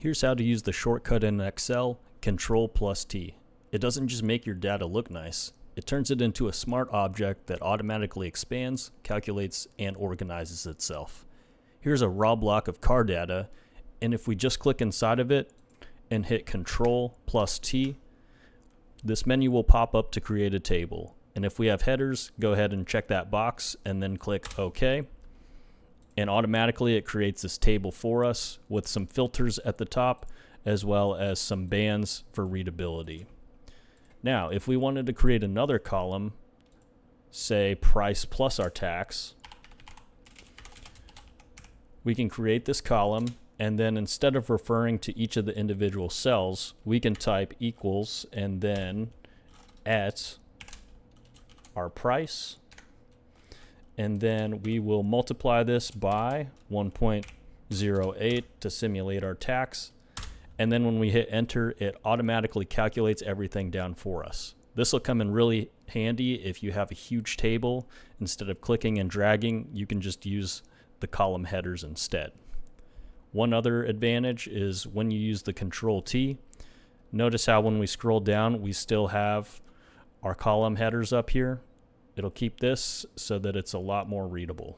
Here's how to use the shortcut in Excel, Ctrl T. It doesn't just make your data look nice, it turns it into a smart object that automatically expands, calculates, and organizes itself. Here's a raw block of car data, and if we just click inside of it and hit Ctrl T, this menu will pop up to create a table. And if we have headers, go ahead and check that box and then click OK. And automatically it creates this table for us with some filters at the top as well as some bands for readability. Now, if we wanted to create another column, say price plus our tax, we can create this column, and then instead of referring to each of the individual cells, we can type equals and then at our price, and then we will multiply this by 1.08 to simulate our tax, and then when we hit enter, it automatically calculates everything down for us. This will come in really handy if you have a huge table. Instead of clicking and dragging, you can just use the column headers instead. One other advantage is when you use the Ctrl T, notice how when we scroll down, we still have our column headers up here. It'll keep this so that it's a lot more readable.